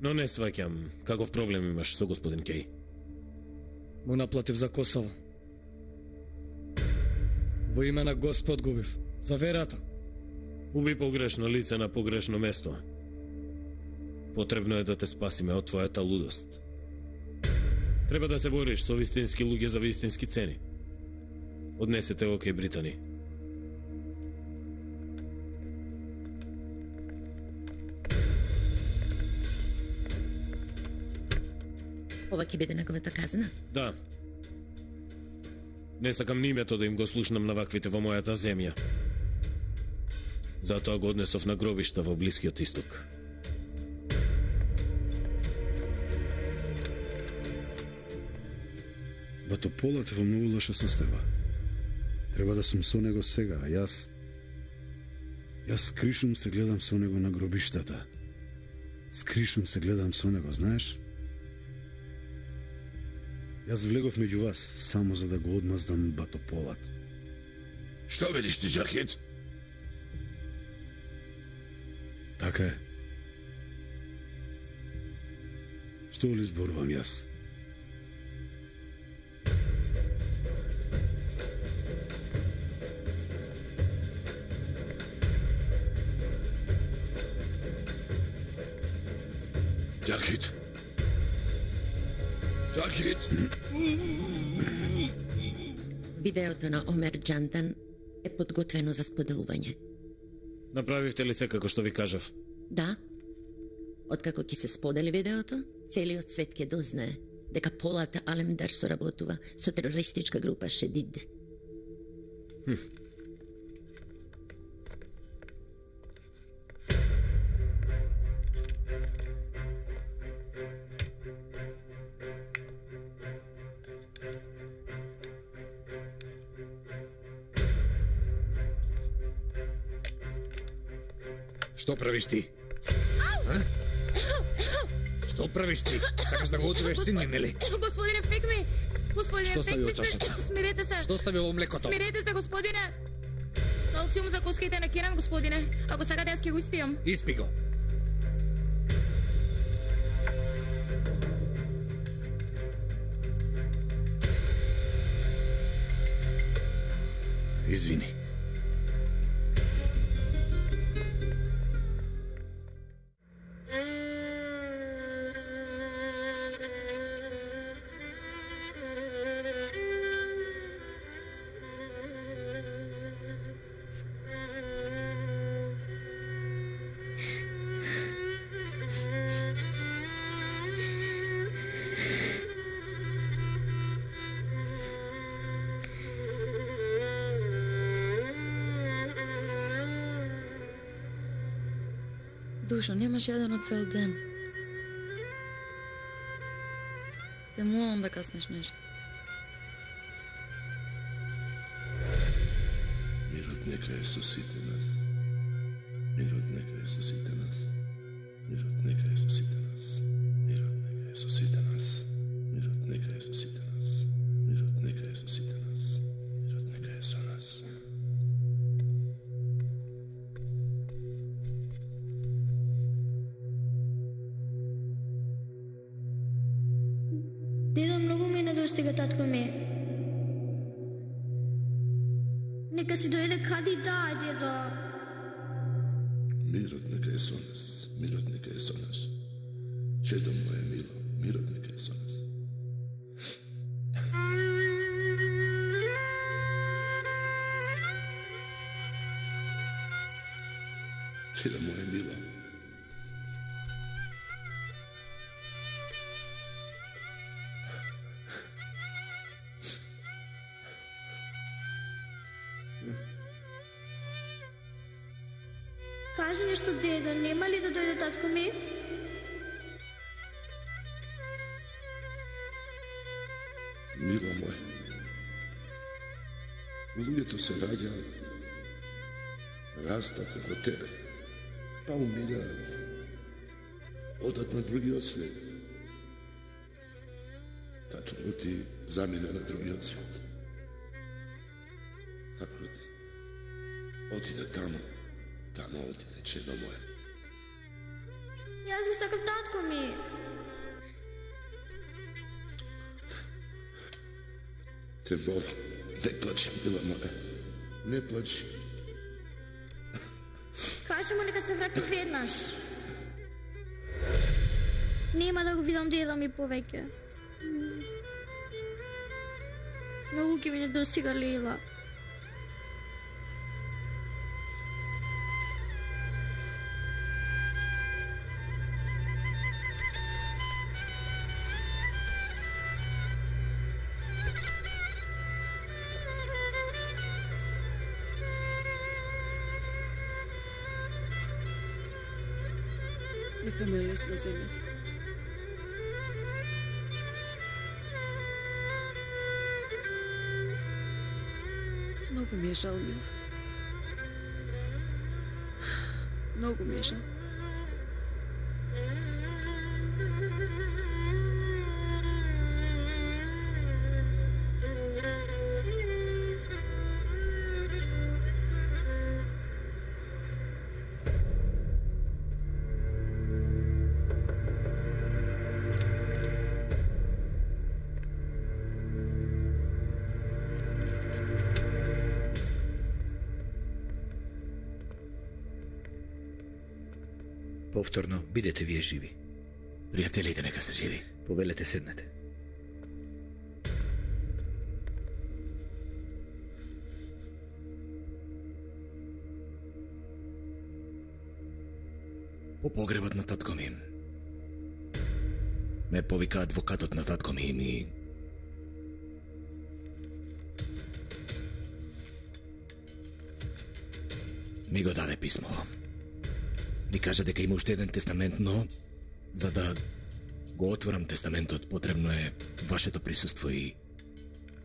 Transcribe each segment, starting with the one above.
Но не сваќам, каков проблем имаш со господин Кеј? Му наплатив за Косово. Во име на Господ губив. За верата. Уби погрешно лице на погрешно место. Потребно е да те спасиме од твојата лудост. Треба да се бориш со вистински луѓе за вистински цени. Однесете го кај Британи. Ова ќе биде неговата казна? Да. Не сакам ни името да им го слушнам на ваквите во мојата земја. Затоа го однесов на гробишта во Блискиот Исток. Батополат е во многу лоша состојба. Треба да сум со него сега, а јас скришум се гледам со него на гробиштата. Скришум се гледам со него, знаеш? Јас влегов меѓу вас само за да го одмаздам Батополат. Што видиш ти, Джахид? Така е. Што ли зборувам јас? Джахид! Джахид! Видеото на Омер Џандан е подготвено за споделување. Направивте ли се како што ви кажав? Да. Откако ќе се сподели видеото, целиот свет ќе дознае дека Полат Алемдар соработува со терористичка група Шедид. Што правиш ти? Што правиш ти? Сакаш да го отзовеш син ми, нели? Господине Фекми! Господине Што стави Фекми, од чашата? смирете се! Што стави во млекото? Смирете се, господине! Калциум за коските на Керан, господине. Ако сакате, јас ќе го испијам. Испи го. Извини. Душо, немаш јадено цел ден. Те молам да каснеш нешто. Мирот нека е со сите нас. Мирот нека е со сите нас. Мирот нека е со сите нас. Мирот нека е со сите нас. Мирот нека е со сите нас. Мирот нека е со сите нас. Мирот нека е со нас. Дедо, многу ми недостига татко ми. Нека си дојде кади да, дедо. Мирот нека е со нас. Мирот нека е со нас. Чедо моје мило, мирот нека е со нас. Чедо моје мило. Кажи нешто, дедо, нема ли да дојде татко ми? Мило мој. Луѓето се раѓаат, растат како тебе, па умираат, одат на другиот свет. Татко ти замина на другиот свет. Татко ти отиде тамо, тамо отиде, чедо моје. Јас го сакам татко ми. Те боли. Не плачи, мила моја. Не плачи. Кажи му нека се врати веднаш. Нема да го видам деда ми повеќе. Многу ќе ми не достига Лила. Нека ме е лесна земјата. Многу ми е жал, мила. Многу ми е жал. Повторно, бидете вие живи. Пријателите нека се живи. Повелете, седнете. По погребот на татко ми ме повика адвокатот на татко ми и ми го даде писмо. Ми кажа дека има уште еден тестамент, но за да го отворам тестаментот потребно е вашето присуство и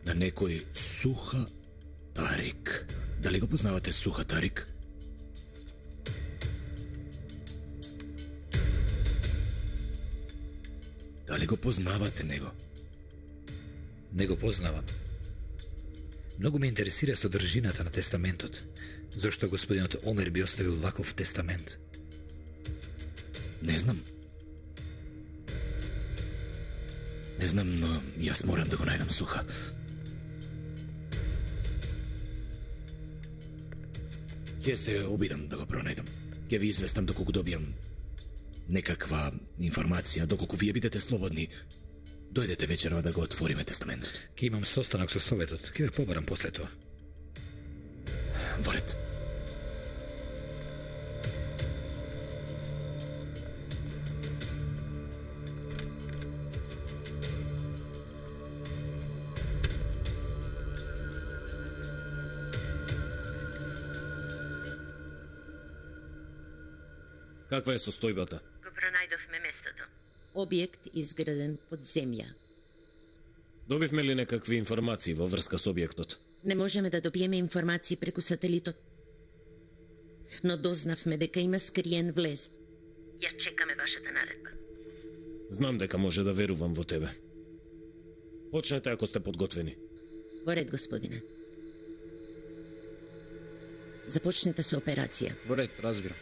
на некој Суха Тарик. Дали го познавате Суха Тарик? Дали го познавате него? Не го познавам. Многу ме интересира содржината на тестаментот. Зошто господинот Омер би оставил ваков тестамент? Не знам. Не знам, но јас морам да го најдам Суха. Ќе се обидам да го пронајдам. Ќе ви известам доколку добијам некаква информација, доколку вие бидете слободни. Дојдете вечерва да го отвориме тестаментот. Ке имам состанок со советот. Ке ве побарам после тоа. Во ред. Каква е состојбата? Го пронајдовме местото. Објект изграден под земја. Добивме ли некакви информации во врска со објектот? Не можеме да добиеме информации преку сателитот. Но дознавме дека има скриен влез. Ја чекаме вашата наредба. Знам дека може да верувам во тебе. Почнете ако сте подготвени. Во ред, господине. Започнете со операција. Во ред, разбирам.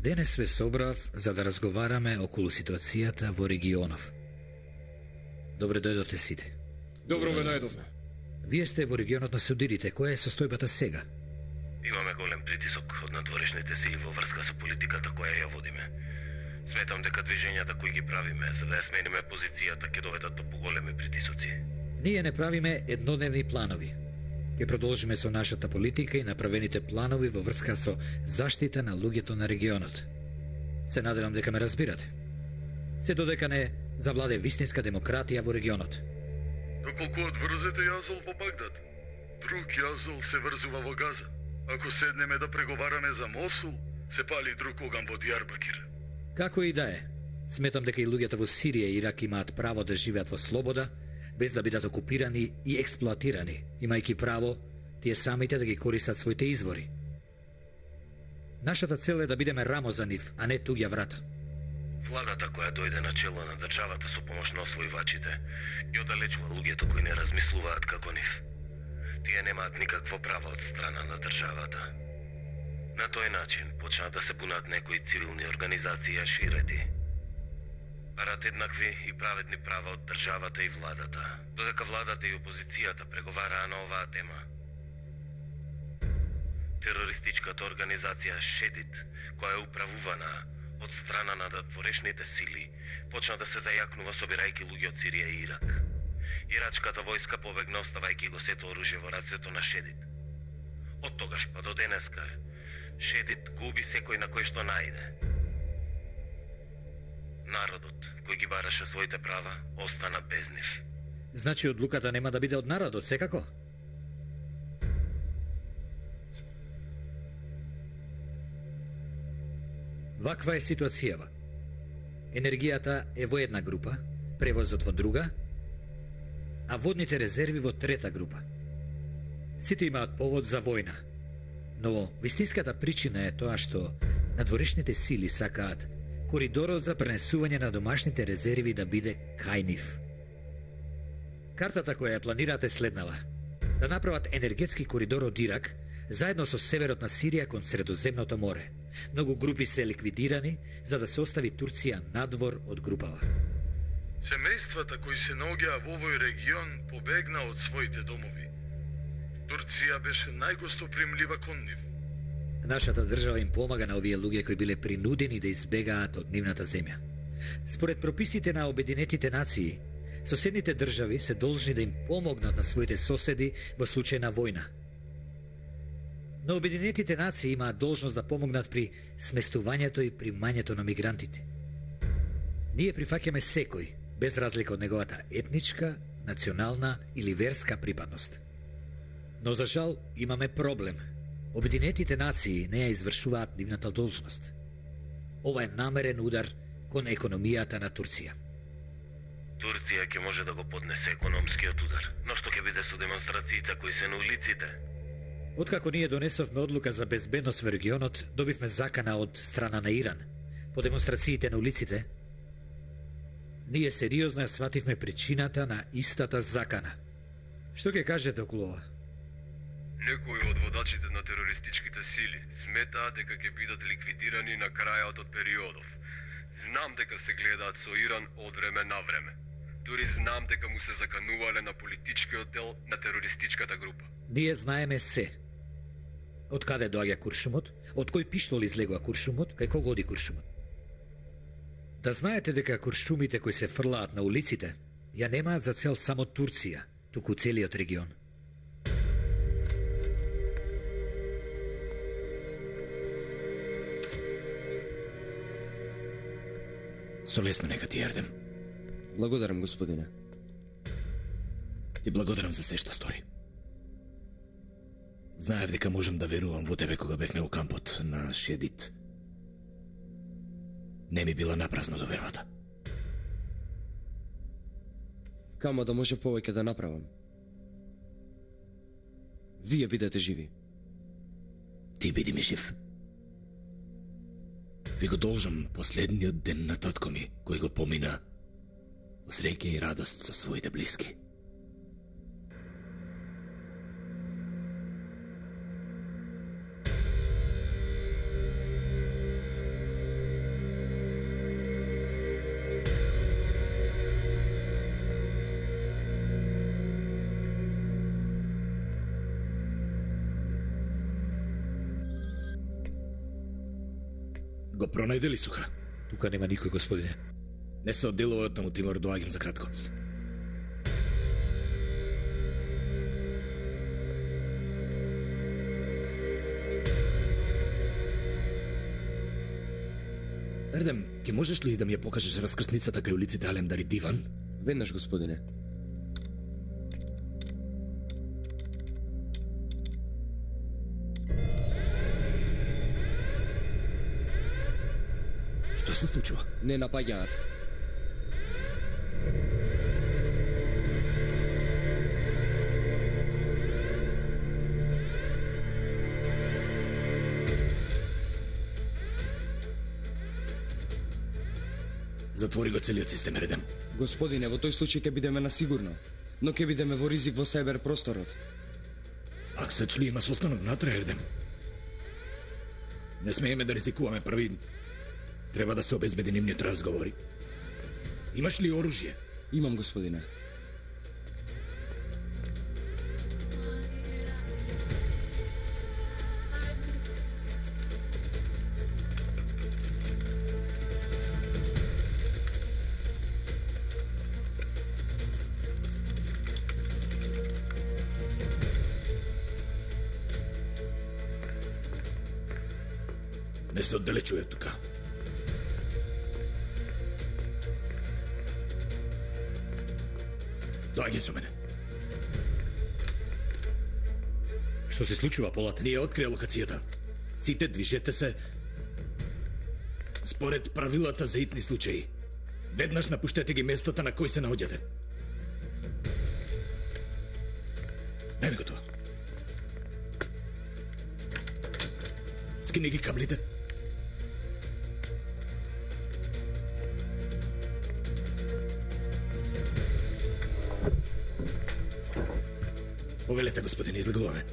Денес ве собрав за да разговараме околу ситуацијата во регионов. Добре дојдовте сите. Добро ве најдовме. Вие сте во регионот на судирите. Која е состојбата сега? Имаме голем притисок од надворешните сили во врска со политиката која ја водиме. Сметам дека движењата кои ги правиме за да ја смениме позицијата ќе доведат до поголеми притисоци. Ние не правиме еднодневни планови. Ке продолжиме со нашата политика и направените планови во врска со заштита на луѓето на регионот. Се надевам дека ме разбирате. Се додека не завладе вистинска демократија во регионот. Доколку одврзете Јазол во Багдад, друг Јазол се врзува во Газа. Ако седнеме да преговараме за Мосул, се пали друг оган во Дијарбакир. Како и да е, сметам дека и луѓето во Сирија и Ирак имаат право да живеат во слобода, без да бидат окупирани и експлоатирани, имајќи право тие самите да ги користат своите извори. Нашата цел е да бидеме рамо за нив, а не туѓа врата. Владата која дојде на чело на државата со помош на освојувачите ги оддалечува луѓето кои не размислуваат како нив. Тие немаат никакво право од страна на државата. На тој начин почнаа да се бунат некои цивилни организации ширети. Барат еднакви и праведни права од државата и владата, додека владата и опозицијата преговараа на оваа тема. Терористичката организација Шедит, која е управувана од страна на надворешните сили, почна да се зајакнува собирајќи луѓе од Сирија и Ирак. Ирачката војска побегна оставајќи го сето оружје во рацето на Шедит. Од тогаш па до денеска Шедит губи секој на кој што најде. Народот, кој ги бараше своите права, остана без нив. Значи одлуката нема да биде од народот, секако? Ваква е ситуацијава. Енергијата е во една група, превозот во друга, а водните резерви во трета група. Сите имаат повод за војна, но вистинската причина е тоа што надворешните сили сакаат коридорот за пренесување на домашните резерви да биде кај нив. Картата која ја планираат е следнава: да направат енергетски коридор од Ирак заедно со северот на Сирија кон Средоземното море. Многу групи се ликвидирани за да се остави Турција надвор од групава. Семејствата кои се наоѓаа во овој регион побегна од своите домови. Турција беше најгостопримлива кон нив. Нашата држава им помага на овие луѓе кои биле принудени да избегаат од нивната земја. Според прописите на Обединетите нации, соседните држави се должни да им помогнат на своите соседи во случај на војна. Но Обединетите нации имаат должност да помогнат при сместувањето и примањето на мигрантите. Ние прифаќаме секој, без разлика од неговата етничка, национална или верска припадност. Но за жал имаме проблем. Обединетите нации не ја извршуваат нивната должност. Ова е намерен удар кон економијата на Турција. Турција ќе може да го поднесе економскиот удар, но што ќе биде со демонстрациите кои се на улиците? Откако ние донесовме одлука за безбедност во регионот, добивме закана од страна на Иран. По демонстрациите на улиците, ние сериозно ја свативме причината на истата закана. Што ќе кажете околу ова? Некои од водачите на терористичките сили сметаат дека ќе бидат ликвидирани на крајот од периодов. Знам дека се гледаат со Иран од време на време. Дури знам дека му се заканувале на политичкиот дел на терористичката група. Ние знаеме се. Од каде доаѓа куршумот, од кој пиштол излегува куршумот, кај кого оди куршумот. Да знаете дека куршумите кои се фрлаат на улиците ја немаат за цел само Турција, туку целиот регион. Со лесно нека ти јардем. Благодарам, господине. Ти благодарам за се што стори. Знаев дека можам да верувам во тебе кога бевме у кампот на Шедит. Не ми била напразно довербата. Камо да може повеќе да направам. Вие бидете живи. Ти биди ми жив. Ви го должам последниот ден на татко ми, кој го помина во среќа и радост со своите блиски. Го пронајде ли суха? Тука нема никој, господине. Не се одделува од таму, Тимор, доаѓам за кратко. Ердем, ке можеш ли да ми ја покажеш раскрсницата кај улиците Алемдар и Диван? Веднаш, господине. Што се случува? Не напаѓаат. Затвори го целиот систем, Ердем. Господине, во тој случај ќе бидеме на сигурно, но ќе бидеме во ризик во сайбер просторот. Ако се чули има состанок внатре, Ердем. Не смееме да ризикуваме први. Треба да се обезбеди нивниот разговори. Имаш ли оружје? Имам, господине. Не се оддалечуе тука. Доаѓи со мене. Што се случува, Полат? Ние открија локацијата. Сите движете се според правилата за итни случаи. Веднаш напуштете ги местата на кои се наоѓате. Дај ми го тоа. Скини ги каблите. Повелете, господин, излегуваме.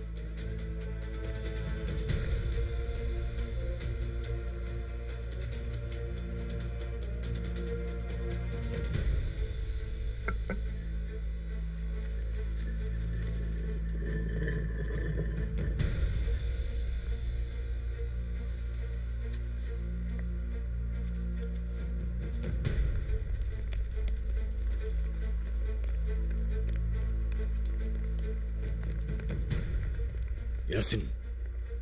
Јасин,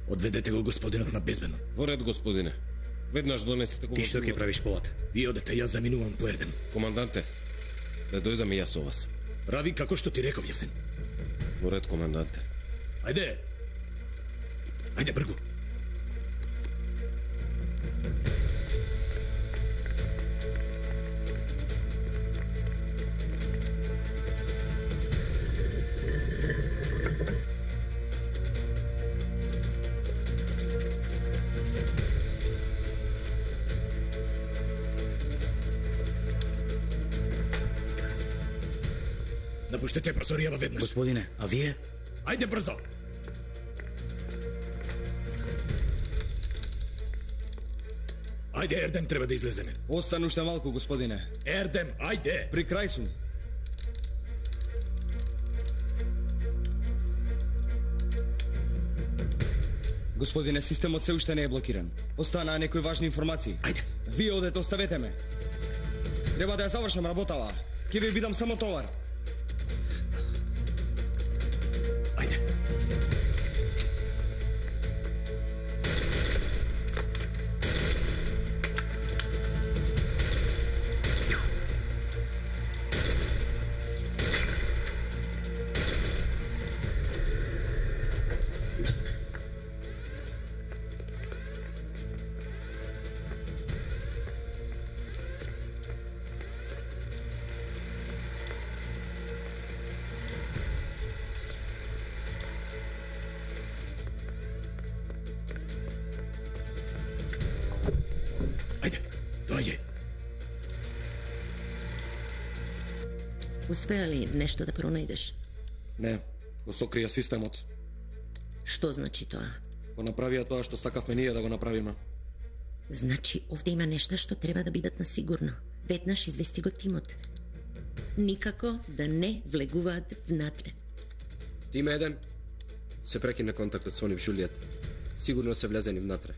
одведете го господинот на безбедно. Во ред, господине. Веднаш донесете го. Ти што ќе правиш, Полат? Ви одете, јас заминувам по Ердем. Команданте, да дојдам и јас со вас. Прави како што ти реков, Јасин. Во ред, команданте. Ајде! Ајде, бргу! Напуштете прозоријава веднаш. Господине, а вие? Ајде брзо! Ајде, Ердем, треба да излеземе. Остан уште малку, господине. Ердем, ајде! При крај сум. Господине, системот се уште не е блокиран. Останаа некои важни информации. Ајде. Вие одете, оставете ме. Треба да ја завршам работава. Ќе ви бидам само товар. Ајде. Успеа ли нешто да пронајдеш? Не, го сокрија системот. Што значи тоа? Го направија тоа што сакавме ние да го направиме. Значи, овде има нешта што треба да бидат на сигурно. Веднаш извести го тимот. Никако да не влегуваат внатре. Тим 1 се прекина контактот со нив Жулијет. Сигурно се влезени внатре.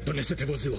Донесете возило.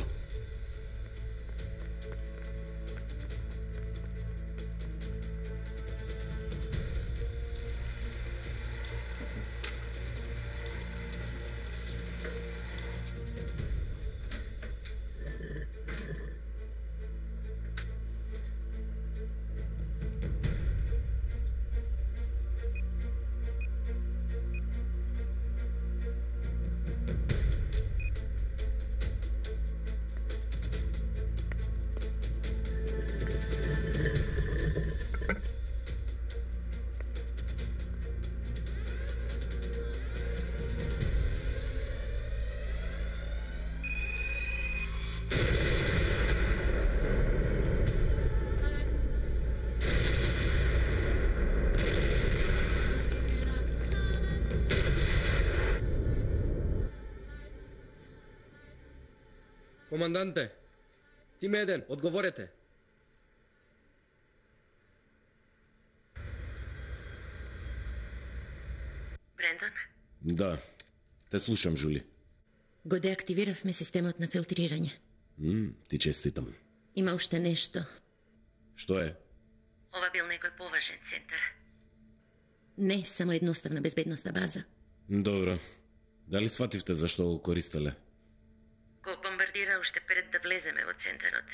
Команданте, тим еден, одговорете. Брендон, Да, те слушам, Жули. го деактивиравме системот на филтрирање. Ти честитам. Има уште нешто. Што е? Ова бил некој поважен центар. Не само едноставна безбедностна база. Добро. Дали свативте зашто го користеле? Го бомбардира уште пред да влеземе во центарот.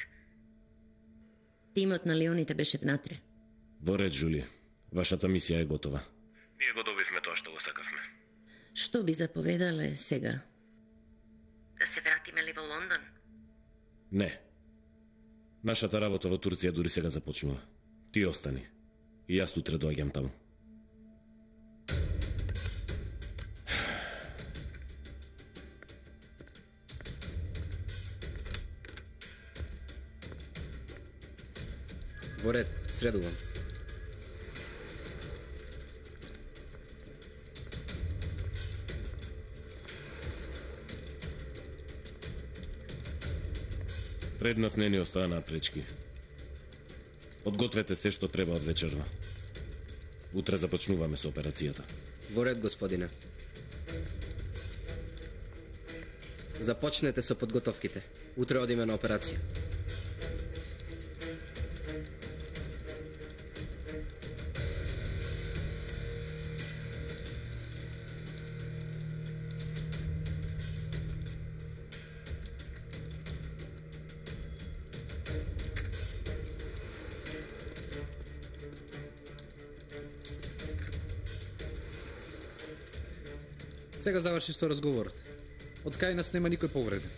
Тимот на Леоните беше внатре. Во ред, Жули. Вашата мисија е готова. Ние го добивме тоа што го сакавме. Што би заповедале сега? Да се вратиме ли во Лондон? Не. Нашата работа во Турција дури сега започнува. Ти остани. И јас утре доаѓам таму. Во ред, средувам. Пред нас не ни останаа пречки. Подгответе се што треба од вечерва. Утре започнуваме со операцијата. Во ред, господине. Започнете со подготовките. Утре одиме на операција. Сега завршив со разговорот. Од кај нас нема никој повреден.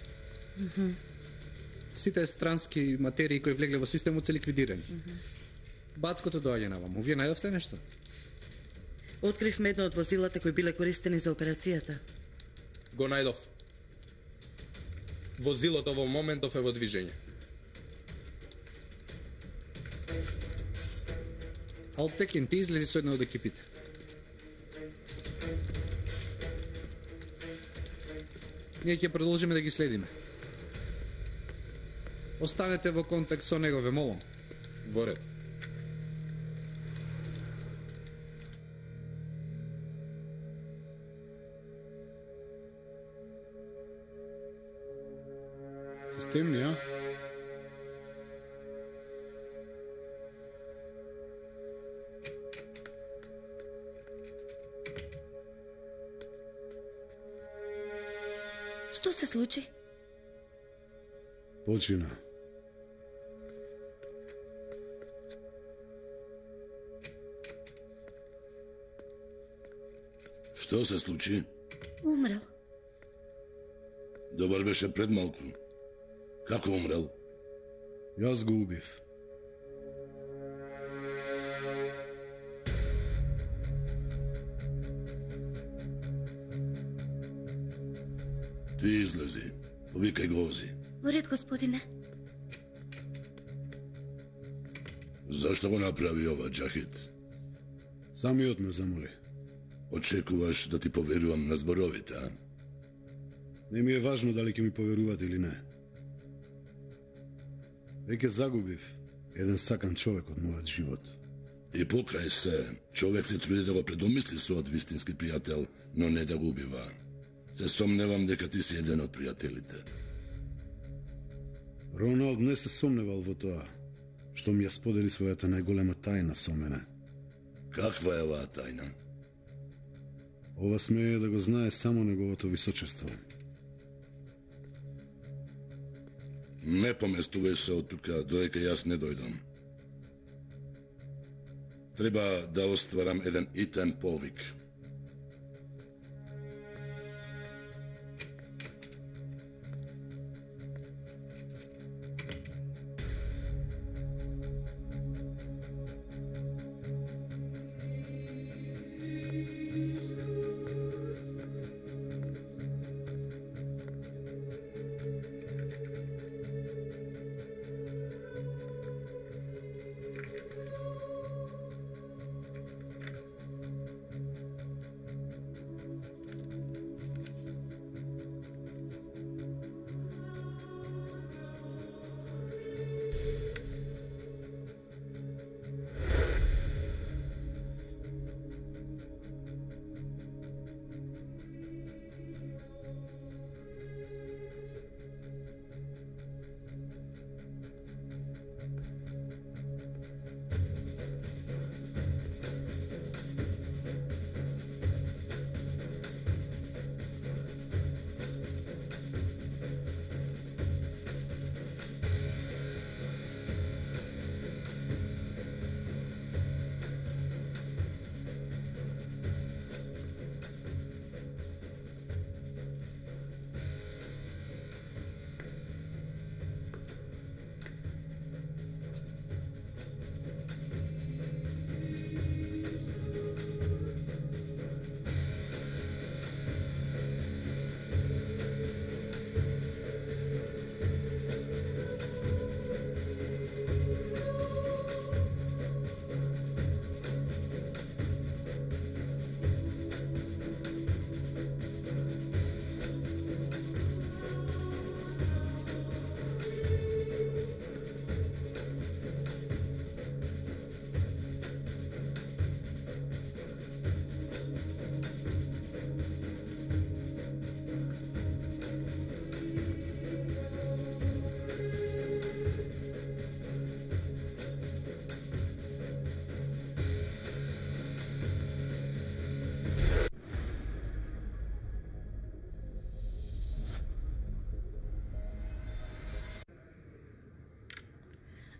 Сите странски материи кои влегле во системот се ликвидирани. Баткото доаѓа наваму. Вие најдовте нешто? Откривме едно од возилата кои биле користени за операцијата. Го најдов. Возилото во моментов е во движење. Алтекен, ти излези со една од екипите. Ние ќе продолжиме да ги следиме. Останете во контакт со него, ве молам. Во ред. Системни, а? Што се случи? Почина. Што се случи? Умрел. Добар беше пред малку. Како умрел? Јас го убив. Ти излези. Повикај го Ози. Во ред, господине. Зашто го направи ова, Џахид? Самиот ме замоли. Очекуваш да ти поверувам на зборовите, а? Не ми е важно дали ќе ми поверувате или не. Веќе загубив еден сакан човек од мојот живот. И покрај се, човек се труди да го предомисли својот вистински пријател, но не да го убива. Се сомневам дека ти си еден од пријателите. Роналд не се сомневал во тоа, што ми ја сподели својата најголема тајна со мене. Каква е оваа тајна? Ова смее да го знае само неговото височество. Не поместувај се од тука, додека јас не дојдам. Треба да остварам еден итен повик.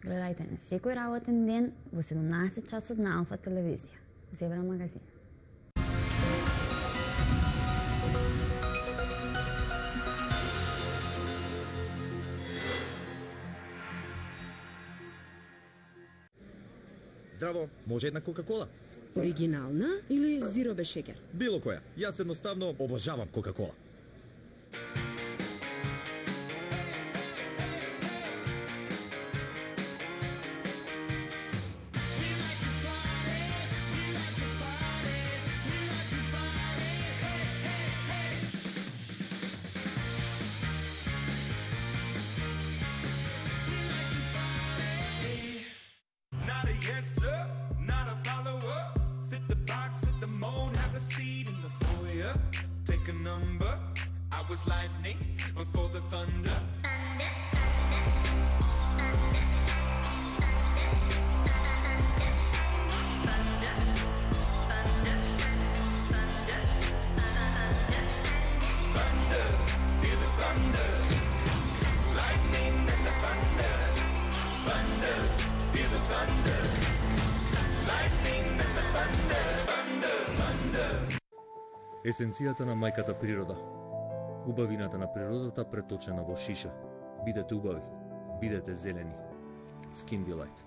Гледајте на секој работен ден во 17 часот на Алфа телевизија. Зебра магазин. Здраво, може една Кока-кола? Оригинална или зиро без шекер? Било која. Јас едноставно обожавам Кока-кола. Есенцијата на мајката природа. Убавината на природата преточена во шиша. Бидете убави, бидете зелени. Skin Delight.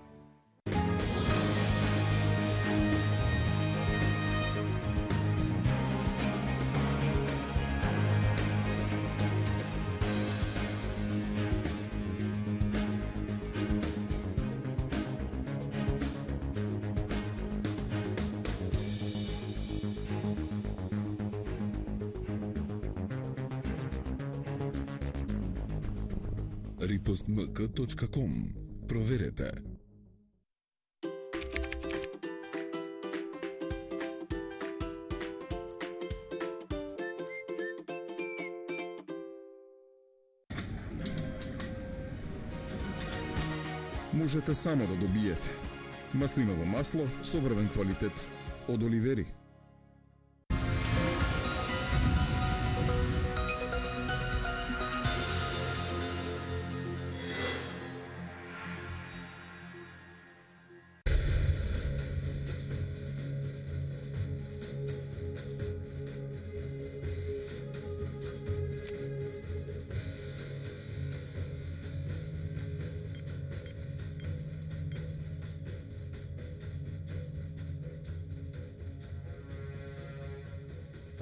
ripostmk.com. Проверете. Можете само да добиете маслиново масло со врвен квалитет од Оливери.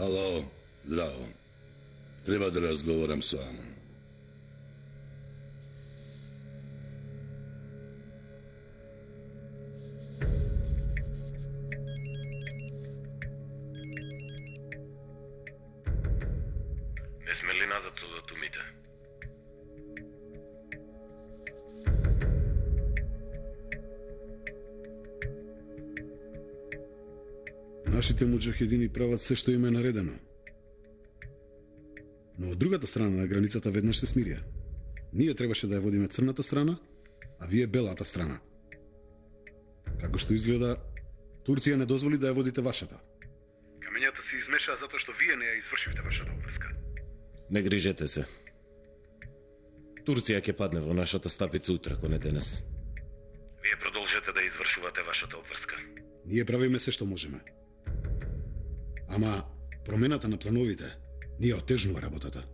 Ало, здраво. Треба да разговарам со Амон. Не сме ли назад со датумите? Нашите муџахедини прават се што им е наредено. Но од другата страна на границата веднаш се смирија. Ние требаше да ја водиме црната страна, а вие белата страна. Како што изгледа, Турција не дозволи да ја водите вашата. Камењата се измешаа затоа што вие не ја извршивте вашата обврска. Не грижете се. Турција ќе падне во нашата стапица утре, ако не денес. Вие продолжете да извршувате вашата обврска. Ние правиме се што можеме. Ама промената на плановите ни отежнува работата.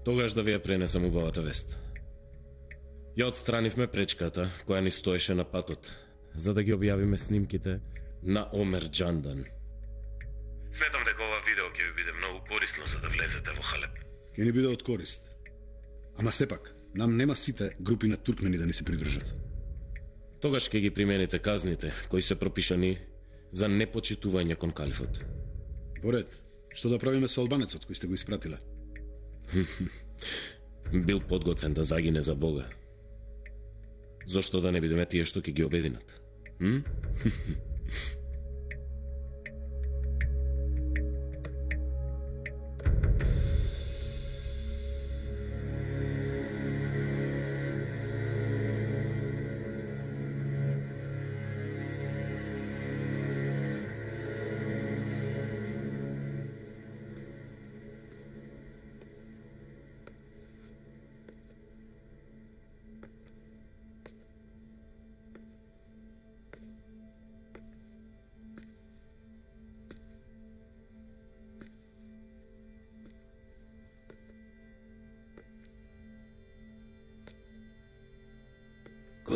Тогаш да ви ја пренесам убавата вест. Ја отстранивме пречката која ни стоеше на патот, за да ги објавиме снимките на Омер Џандан. Сметам дека ова видео ќе ви биде многу корисно за да влезете во Халеп. Ќе ни биде од корист. Ама сепак, нам нема сите групи на туркмени да ни се придружат. Тогаш ќе ги примените казните кои се пропишани за непочитување кон калифот. Во ред, што да правиме со албанецот кој сте го испратиле? Бил подготвен да загине за Бога. Зошто да не бидеме тие што ќе ги обединат?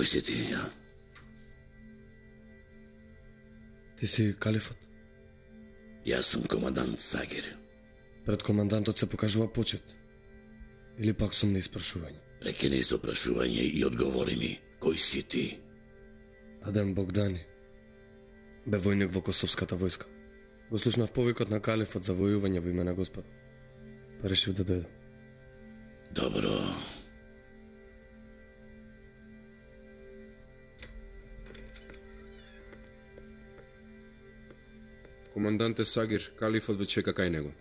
Кој си ти? Ти си Калифот? Јас сум командант Сагир. Пред командантот се покажува почет. Или пак сум на испрашување? Прекини со прашување и одговори ми, кој си ти? Адем Богдани. Бе војник во Косовската војска. Го слушнав повикот на Калифот за војување во име на Господ. Па решив да дојдам. Добро. Команданте Сагир, Калифот ве чека кај него.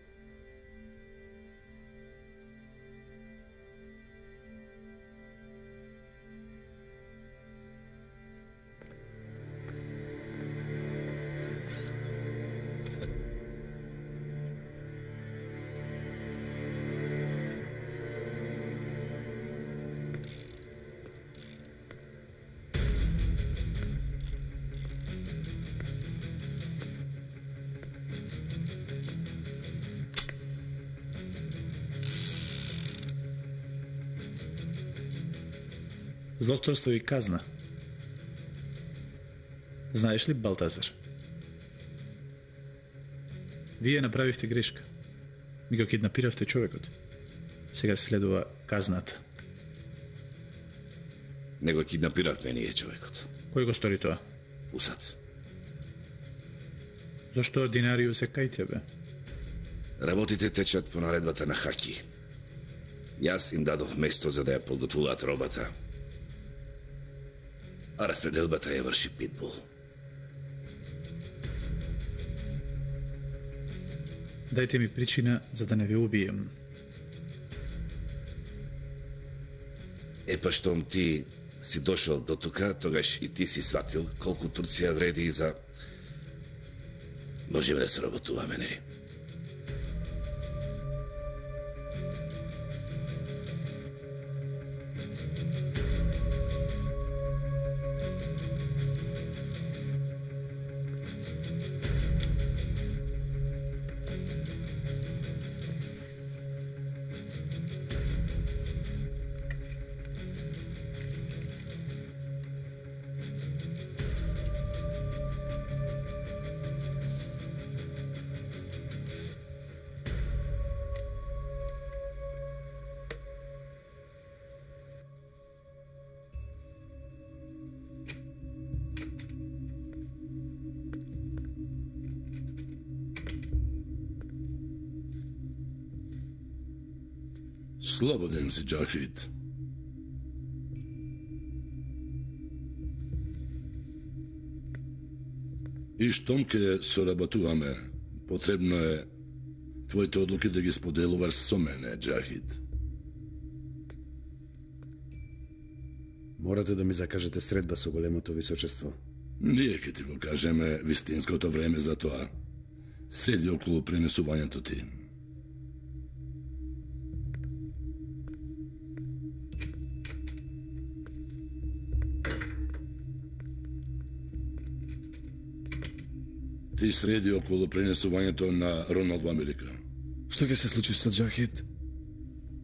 Злосторство и казна. Знаеш ли, Балтазар? Вие направивте грешка. Ми го киднапиравте човекот. Сега следува казната. Не го киднапиравме ние човекот. Кој го стори тоа? Усат. Зошто ординариус е кај тебе? Работите течат по наредбата на Хаки. Јас им дадов место за да ја подготвуваат робата. А распределбата ја врши Питбул. Дајте ми причина за да не ве убием. Па штом ти си дошол до тука, тогаш и ти си сватил колку Турција вреди и за... Можеме да се работуваме, нели? Слободен си, Джахид. И штом ке соработуваме, потребно е твоите одлуки да ги споделуваш со мене, Джахид. Морате да ми закажете средба со големото височество. Ние ќе ти го кажеме вистинското време за тоа. Седи околу пренесувањето ти. Ти среди околу пренесувањето на Роналд во Америка. Што ќе се случи со Джахид?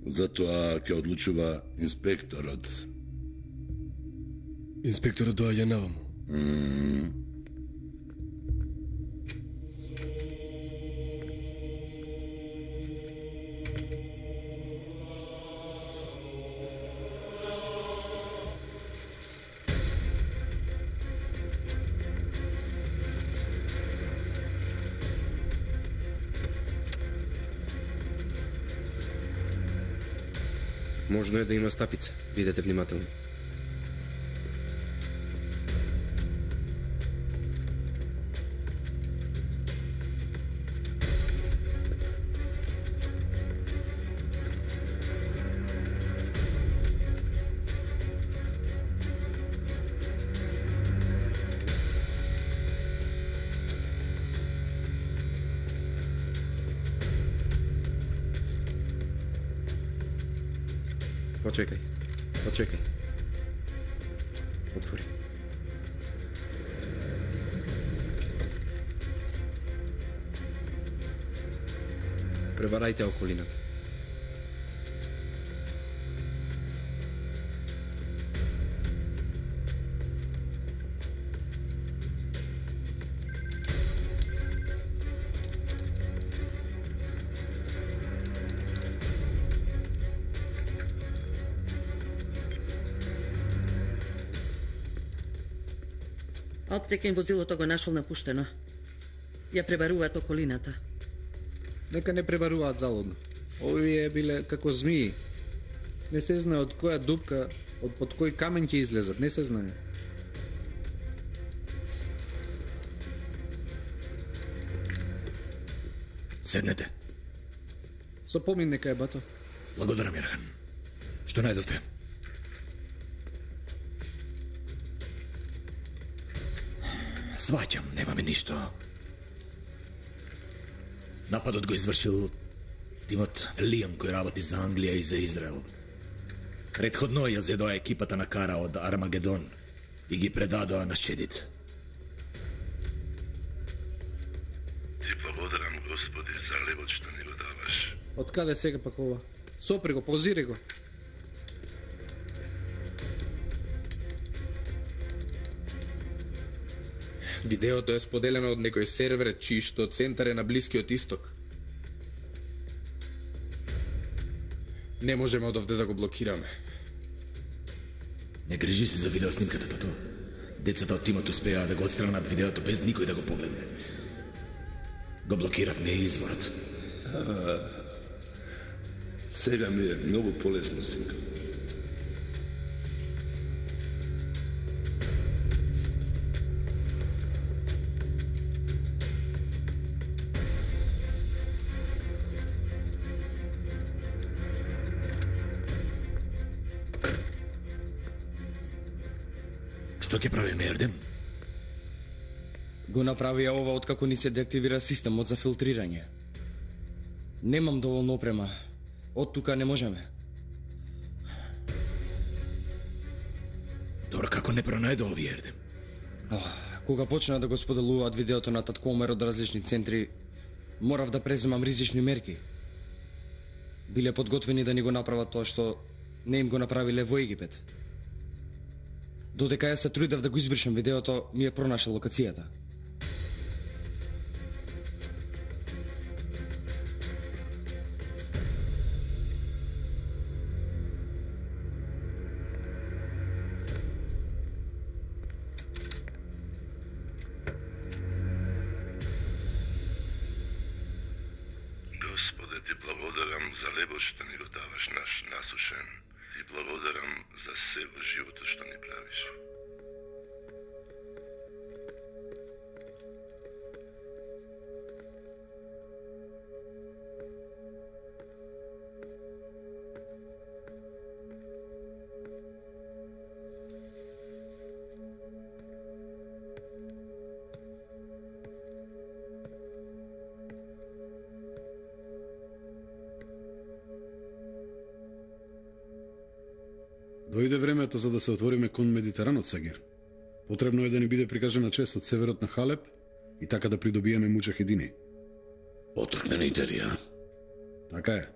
Затоа ќе одлучува инспекторот. Инспекторот доаѓа наваму. Можно е да има стапица. Видете внимателно. Почекај. Почекај. Отвори. Преварајте околината. аптека и возилото го нашол напуштено. Ја пребаруваат околината. Нека не пребаруваат залудно. Овие биле како змии. Не се знае од која дупка, под кој камен ќе излезат, не се знае. Седнете. Со помин нека е бато. Благодарам, Ерхан. Што најдовте? Сваќам, немаме ништо. Нападот го извршил тимот Лиам кој работи за Англија и за Израел. Предходно ја зедоа екипата на Кара од Армагедон и ги предадоа на Шедит. Ти благодарам, Господи, за левот што ни го даваш. Од каде сега пак ова? Сопри го, позири го. Видеото е споделено од некој сервер чиј што центар е на Блискиот Исток. Не можеме од овде да го блокираме. Не грижи се за видеоснимката, тато. Децата од тимот успеа да го отстранат видеото без никој да го погледне. Го блокиравме и изворот. Сега ми е многу полесно, синка. Што ќе правиме, Ердем? Го направија ова откако ни се деактивира системот за филтрирање. Немам доволно опрема. Од тука не можеме. Добро, како не пронајде овие, Ердем? Кога почна да го споделуваат видеото на татко Омер од различни центри, морав да преземам ризични мерки. Биле подготвени да ни го направат тоа што не им го направиле во Египет. Додека ја се трудев да го избришам видеото, ми е пронашла локацијата. Господе, ти благодарам за лебот што ни го даваш наш насушен. Ти благодарам за се во животот што ни правиш. Дојде времето за да се отвориме кон Медитеранот, Сагир. Потребно е да ни биде прикажена чест од северот на Халеб и така да придобиеме муџахидини. Отргнените ли, а? Така е.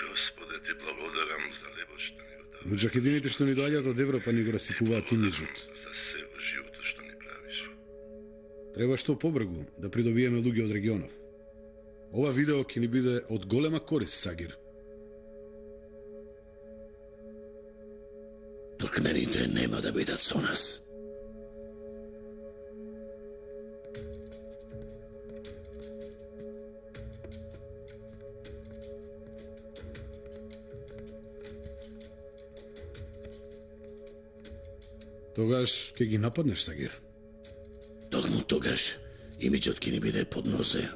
Господе, ти благодарам за лебот што ни го даваш. Муџахидините што ни доаѓаат од Европа ни го расипуваат имиджот. За се во животот што ни правиш. Треба што побргу да придобиеме луѓе од регионов. Ова видео ќе ни биде од голема корист, Сагир. Туркмените нема да бидат со нас. Тогаш ќе ги нападнеш, Сагир. Токму тогаш имиджот ќе ни биде под нозе.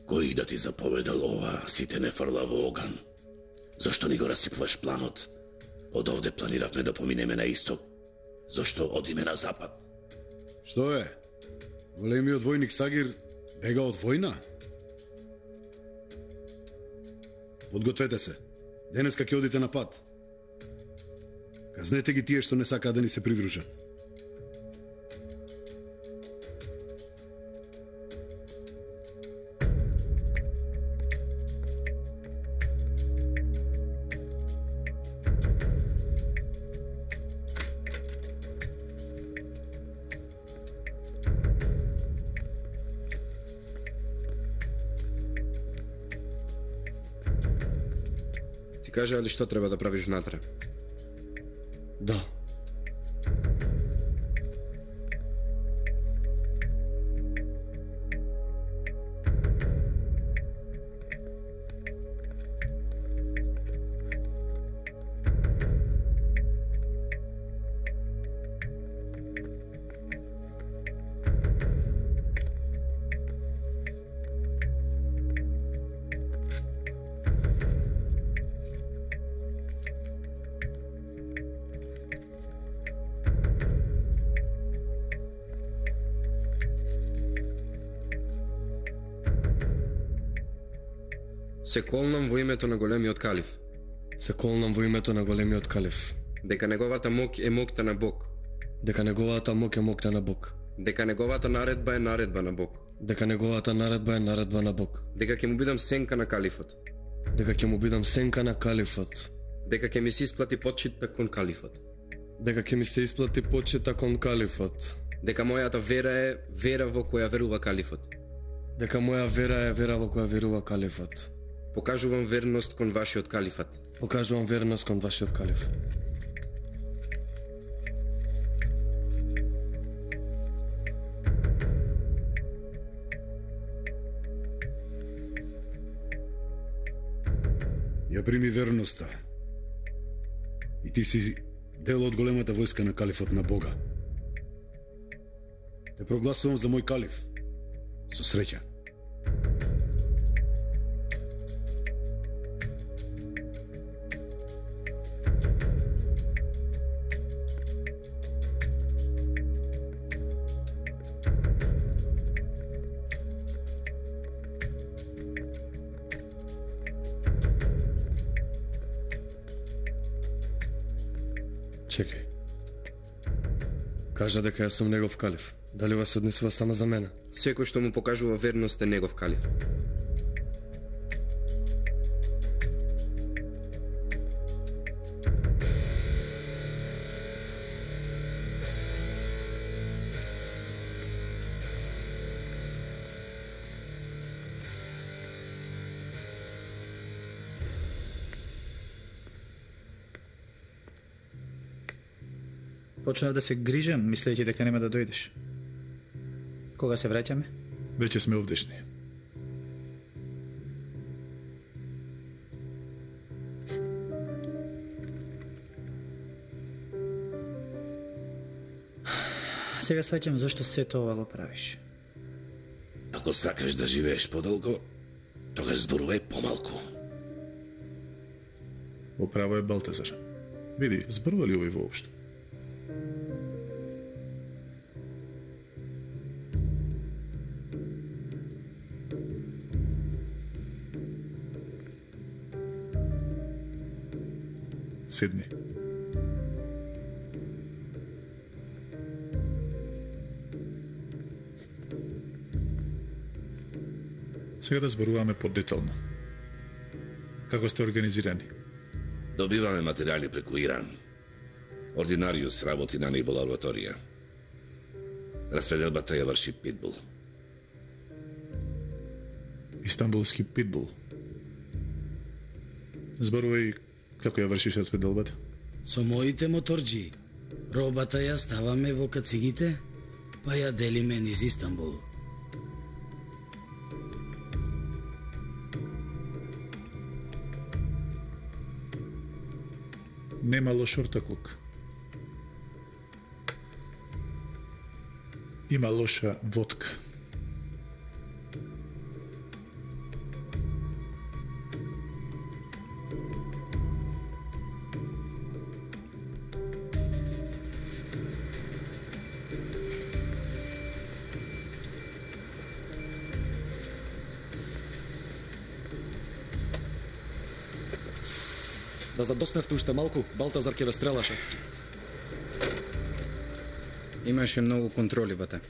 Кој да ти заповедал ова, сите не фрла во оган? Зошто ни го расипуваш планот? Од овде планиравме да поминеме на исток. Зошто одиме на запад? Што е? Големиот војник Сагир бега од војна? Подгответе се. Денеска ќе одите на пат. Казнете ги тие што не сакаат да ни се придружат. кажа ли што треба да правиш внатре? Да. Се колнам во името на големиот калиф. Се колнам во името на големиот калиф. Дека неговата мок е мокта на Бог. Дека неговата мок е мокта на Бог. Дека неговата наредба е наредба на Бог. Дека неговата наредба е наредба на Бог. Дека ќе му бидам сенка на калифот. Дека ќе му бидам сенка на калифот. Дека ќе ми се исплати почита кон калифот. Дека ќе ми се исплати почита кон калифот. Дека мојата вера е вера во која верува калифот. Дека моја вера е вера во која верува калифот. Покажувам верност кон вашиот калифат. Покажувам верност кон вашиот калиф. Ја прими верноста. И ти си дел од големата војска на калифот на Бога. Те прогласувам за мој калиф. Со среќа. Чекај. Кажа дека јас сум негов калиф. Дали ова се однесува само за мене? Секој што му покажува верност е негов калиф. Почнав да се грижам, мислејќи дека нема да дојдеш. Кога се враќаме? Веќе сме овдешни. Сега сваќам зашто сето ова го правиш. Ако сакаш да живееш подолго, тогаш зборувај помалку. Оправо е Балтазар. Види, зборува ли овој воопшто? Седни. Сега да зборуваме подетално. Како сте организирани? Добиваме материјали преку Иран. Ординариус работи на ниво лабораторија. Распределбата ја врши Питбул. Истанбулски Питбул. Зборувај како ја вршиш распределбата? Со моите моторџи. Робата ја ставаме во кацигите, па ја делиме низ Истанбул. Нема лош ортаклук. Има лоша водка. Да задосневте уште малку, Балтазар ќе ве стрелаше. Имаше многу контроли, бате.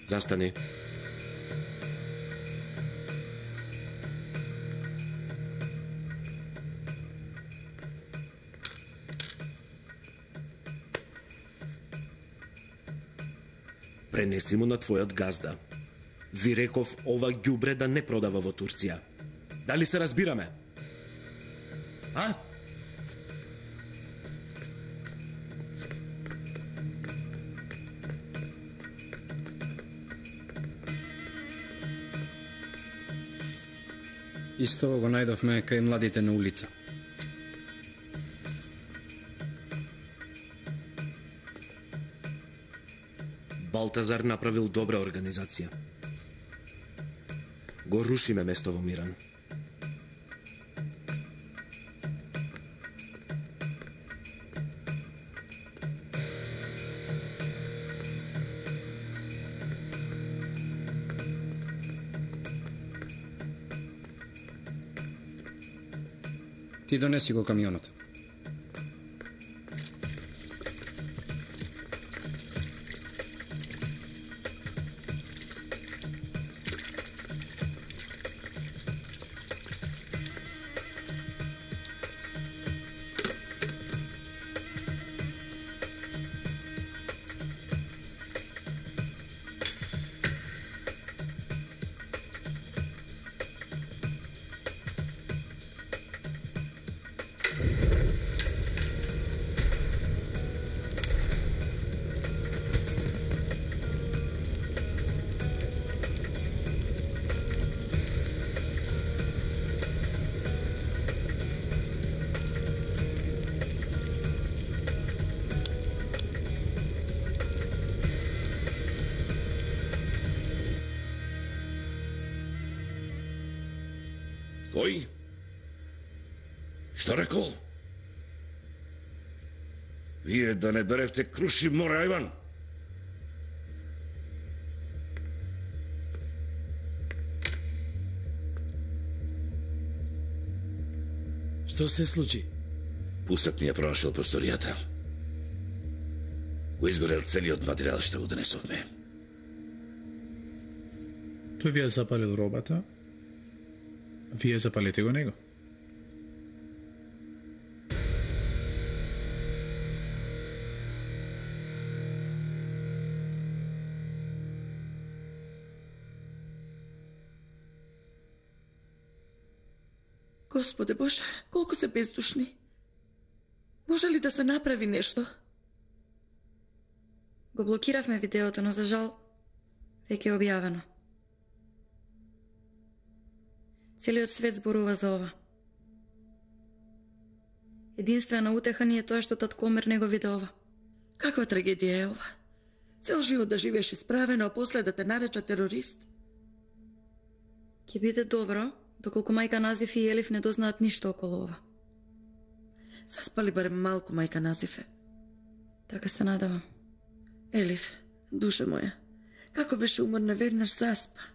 Застани. Пренеси му на твојот газда. Ви реков ова ѓубре да не продава во Турција. Дали се разбираме? А? Исто го најдовме кај младите на улица. Балтазар направил добра организација. Го рушиме место во Миран. Ти донеси го камионот. Кој? Што рекол? Вие да не беревте круши море, Ајван? Што се случи? Пусак ни ја пронашил просторијата. Го изгорел целиот материјал што го донесовме. Тој ви ја запалил робата, вие запалете го него. Господе Боже, колку се бездушни. Може ли да се направи нешто? Го блокиравме видеото, но за жал веќе е објавено. Целиот свет зборува за ова. Единствена утеха ни е тоа што татко Омер не го виде ова. Каква трагедија е ова? Цел живот да живееш исправено, а после да те нареча терорист? Ќе биде добро, доколку мајка Назиф и Елиф не дознаат ништо околу ова. Заспали барем малку, мајка Назифе. Така се надавам. Елиф, душа моја, како беше уморна, веднаш заспа.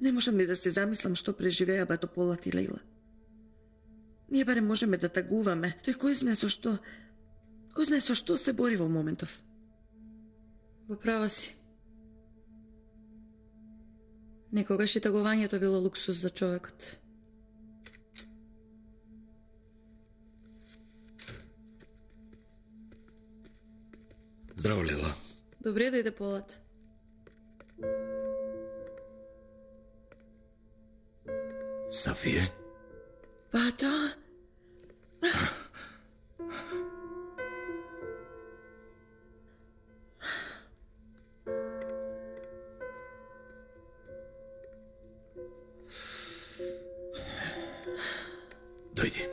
Не можам ни да се замислам што преживеа Батополат и Лейла. Ние барем можеме да тагуваме, тој кој знае со што се бори во моментов. Во права си. Некогаш и тагувањето било луксус за човекот. Здраво, Лела. Добре дојде Полат. Сафие? Бата? Дојди.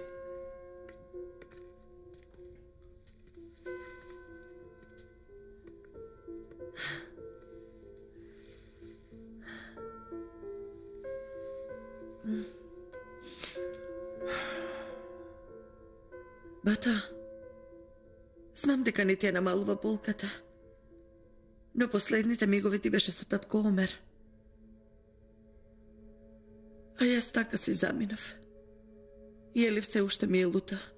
Бата, знам дека не ти ја намалува болката, но последните мигови ти беше со татко Омер. А јас така си заминав. И Елиф се уште ми е лута.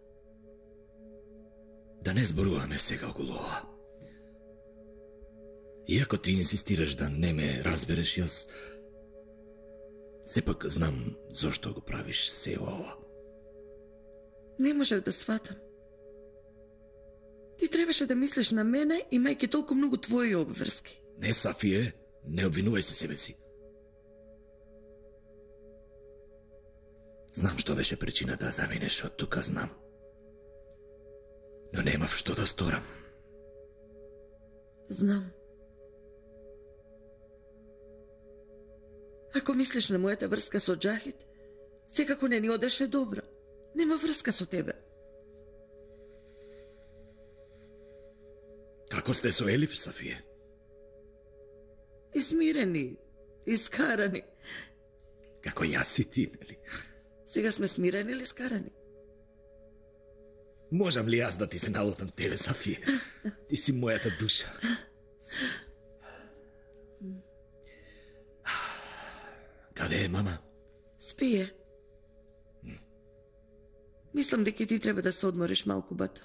Да не зборуваме сега околу ова. Иако ти инсистираш да не ме разбереш, јас сепак знам зошто го правиш се ова. Не можев да сватам. Ти требаше да мислиш на мене, имајќи толку многу твои обврски. Не, Сафие, не обвинувај се себе си. Знам што беше причината да заминеш од тука, знам. Но немав што да сторам. Знам. Ако мислиш на мојата врска со Џахид, секако не ни одеше добро. Нема врска со тебе. Како сте со Елиф, Сафие? Измирени, искарани. Како јас и ти, нели? Сега сме смирени или скарани? Можам ли јас да ти се налутам тебе, Сафие? Ти си мојата душа. Каде е мама? Спие. Мислам дека ти треба да се одмориш малку, бато.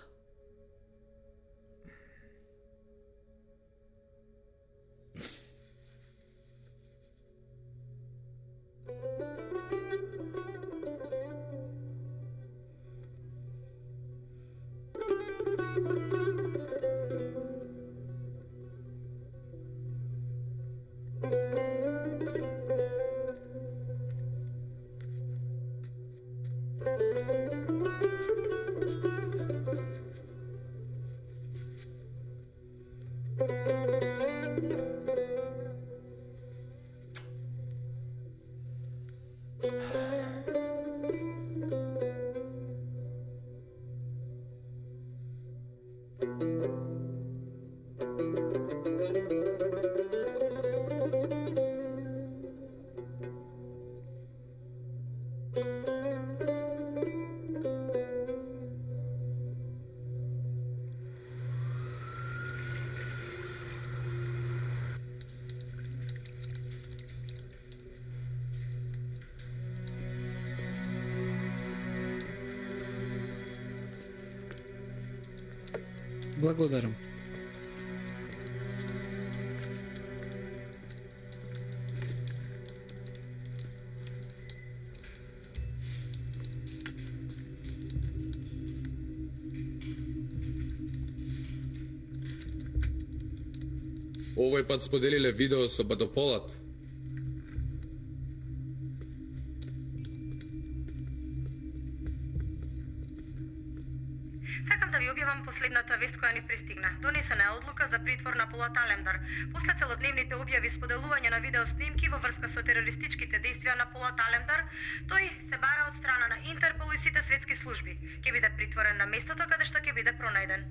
Благодарам. Овој пат споделиле видео со Батополат. Сакам да ви објавам последната вест која ни пристигна. Донесена е одлука за притвор на Полат Алемдар. После целодневните објави и споделување на видеоснимки во врска со терористичките действија на Полат Алемдар, тој се бара од страна на Интерпол и сите светски служби. Ќе биде притворен на местото каде што ќе биде пронајден.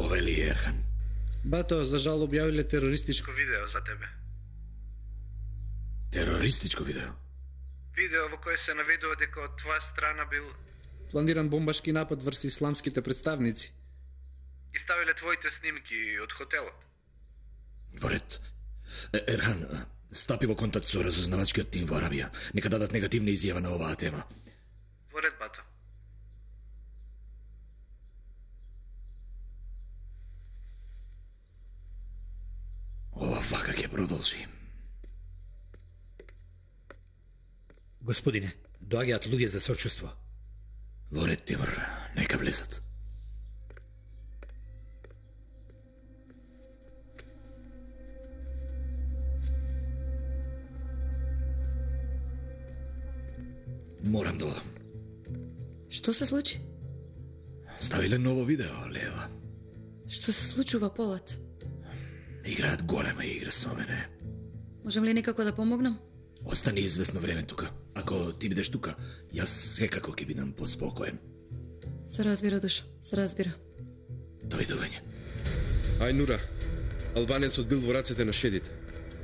Повели Ерхан. Бато, за жал објавиле терористичко видео за тебе. Терористичко видео? Видео во кое се наведува дека од твоја страна бил планиран бомбашки напад врз исламските представници. И ставиле твоите снимки од хотелот. Во ред. Ерхан, стапи во контакт со разузнавачкиот тим во Арабија. Нека дадат негативна изјава на оваа тема. Во ред, бато. Ова вака ќе продолжи. Господине, доаѓаат луѓе за сочувство. Во ред, Тимур, нека влезат. Морам да одам. Што се случи? Ставиле ново видео, Лева. Што се случува, Полат? Играат голема игра со мене. Можем ли некако да помогнам? Остани известно време тука. Ако ти бидеш тука, јас секако ќе бидам поспокоен. Се разбира, Душо, се разбира. Дојдување. Ај, Нура. Албанецот бил во рацете на шедите.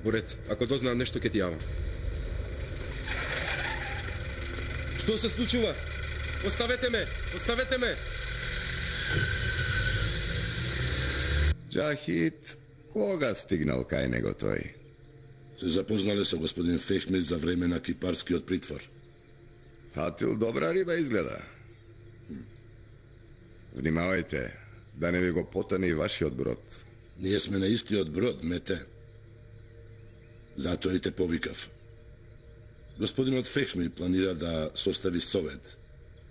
Во ред, ако дознаам нешто ќе ти јавам. Што се случува? Оставете ме! Оставете ме! Джахид, кога стигнал кај него тој? Се запознале со господин Фехми за време на кипарскиот притвор. Фатил добра риба изгледа. Внимавајте, да не ви го потони вашиот брод. Ние сме на истиот брод, Мете. Затоа и те повикав. Господинот Фехми планира да состави совет.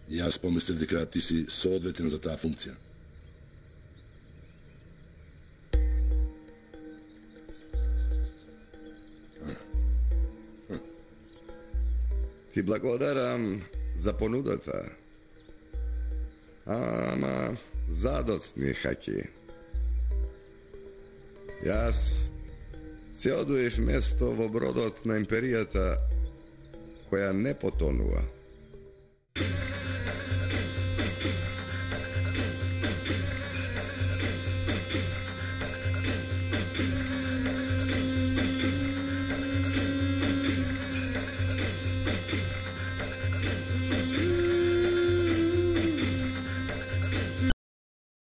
И јас помислив дека ти си соодветен за таа функција. Ти благодарам за понудата. Ама задоцни, Хаки. Јас се одуев место во бродот на империјата која не потонува.